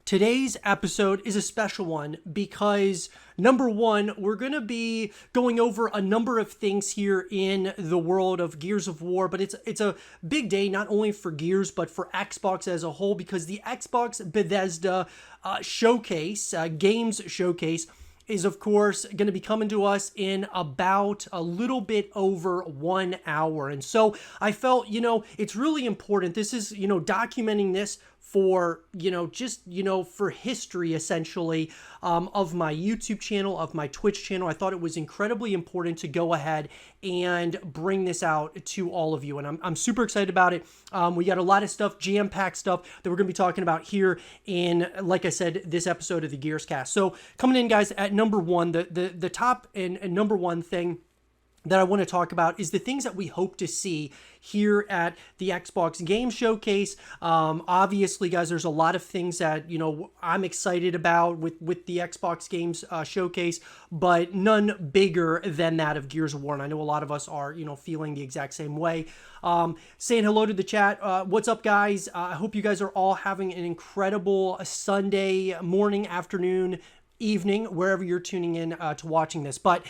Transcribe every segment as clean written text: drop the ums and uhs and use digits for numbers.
Today's episode is a special one because number one, we're going to be going over a number of things here in the world of Gears of War, but it's a big day not only for Gears but for Xbox as a whole because the Xbox Bethesda showcase, games showcase, is of course going to be coming to us in about a little bit over 1 hour. And so I felt, it's really important. This is, documenting this for, for history essentially, of my YouTube channel, of my Twitch channel. I thought it was incredibly important to go ahead and bring this out to all of you. And I'm super excited about it. We got a lot of stuff, jam-packed stuff that we're going to be talking about here in, like I said, this episode of the Gears Cast. So coming in, guys, at number one, the top and number one thing that I want to talk about is the things that we hope to see here at the Xbox Game Showcase. Obviously, guys, there's a lot of things that, I'm excited about with the Xbox Games Showcase, but none bigger than that of Gears of War. And I know a lot of us are, feeling the exact same way. Saying hello to the chat. What's up, guys? I hope you guys are all having an incredible Sunday morning, afternoon, evening, wherever you're tuning in to watching this. But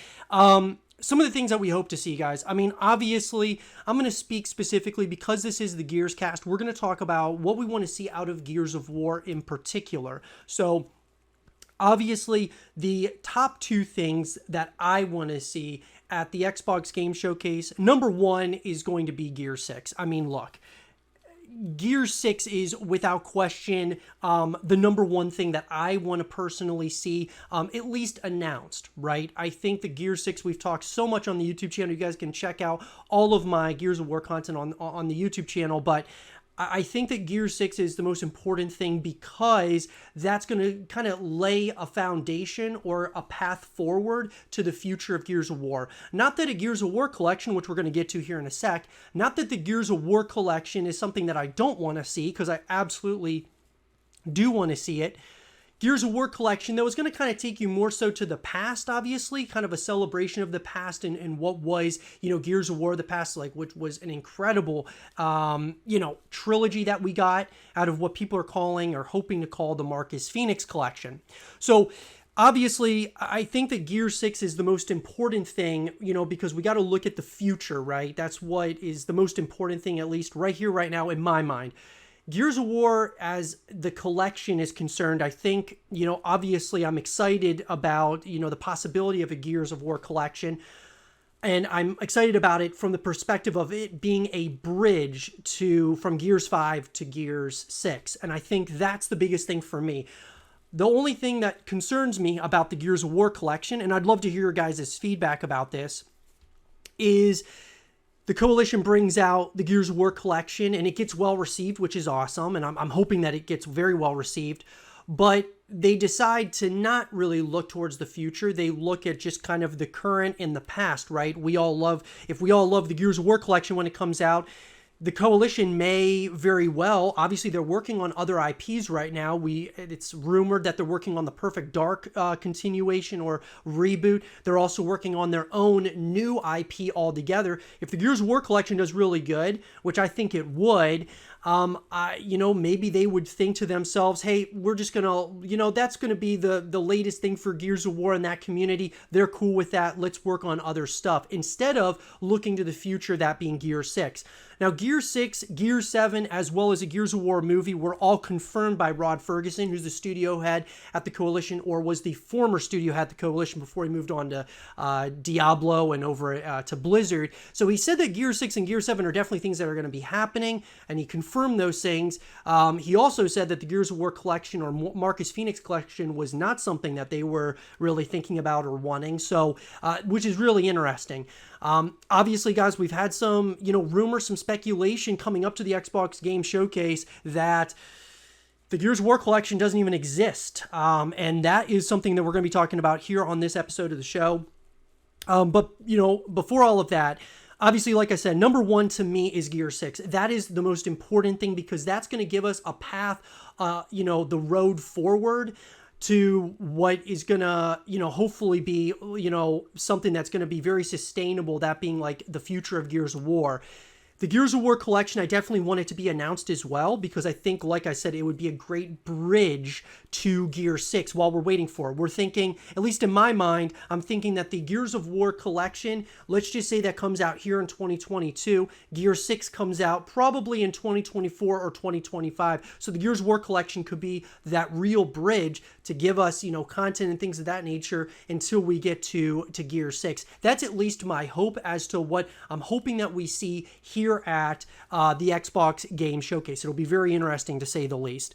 some of the things that we hope to see, guys. I mean, obviously, I'm going to speak specifically because this is the Gears Cast. We're going to talk about what we want to see out of Gears of War in particular. So, obviously, the top two things that I want to see at the Xbox Game Showcase, number one is going to be Gear 6. I mear look, Gear 6 is without question the number one thing that I want to personally see at least announced, right? I think the Gear 6, we've talked so much on the YouTube channel. You guys can check out all of my Gears of War content on the YouTube channel, but I think that Gear 6 is the most important thing because that's going to kind of lay a foundation or a path forward to the future of Gears of War. Not that a Gears of War collection, which we're going to get to here in a sec, not that the Gears of War collection is something that I don't want to see, because I absolutely do want to see it. Gears of War collection, that was going to kind of take you more so to the past, obviously, kind of a celebration of the past and what was, Gears of War, the past, which was an incredible, trilogy that we got out of what people are calling or hoping to call the Marcus Phoenix collection. So, obviously, I think that Gear 6 is the most important thing, because we got to look at the future, right? That's what is the most important thing, at least right here, right now, in my mind. Gears of War, as the collection is concerned, I think, obviously I'm excited about, the possibility of a Gears of War collection. And I'm excited about it from the perspective of it being a bridge from Gears 5 to Gears 6. And I think that's the biggest thing for me. The only thing that concerns me about the Gears of War collection, and I'd love to hear your guys' feedback about this, is the Coalition brings out the Gears of War collection and it gets well received, which is awesome. And I'm hoping that it gets very well received. But they decide to not really look towards the future. They look at just kind of the current and the past, right? If we all love the Gears of War collection when it comes out, the Coalition may very well, obviously they're working on other IPs right now. It's rumored that they're working on the Perfect Dark continuation or reboot. They're also working on their own new IP altogether. If the Gears of War collection does really good, which I think it would, maybe they would think to themselves, hey, we're just gonna, that's gonna be the latest thing for Gears of War in that community. They're cool with that. Let's work on other stuff instead of looking to the future, that being Gear 6. Now, Gear 6, Gear 7, as well as a Gears of War movie were all confirmed by Rod Ferguson, who's the studio head at the Coalition, or was the former studio head at the Coalition before he moved on to Diablo and over to Blizzard. So he said that Gear 6 and Gear 7 are definitely things that are going to be happening, and he confirmed those things. He also said that the Gears of War collection or Marcus Phoenix collection was not something that they were really thinking about or wanting, so which is really interesting. Obviously, guys, we've had some, rumors, some speculation coming up to the Xbox Game Showcase that the Gears of War collection doesn't even exist. And that is something that we're going to be talking about here on this episode of the show. But before all of that, obviously, like I said, number one to me is Gear 6. That is the most important thing because that's going to give us a path, the road forward to what is gonna, hopefully be, something that's gonna be very sustainable, that being like the future of Gears of War. The Gears of War collection, I definitely want it to be announced as well, because I think, like I said, it would be a great bridge to Gear 6 while we're waiting for it. We're thinking, at least in my mind, I'm thinking that the Gears of War collection, let's just say that comes out here in 2022. Gear 6 comes out probably in 2024 or 2025. So the Gears of War collection could be that real bridge to give us, content and things of that nature until we get to Gear 6. That's at least my hope as to what I'm hoping that we see here at the Xbox Game Showcase. It'll be very interesting, to say the least.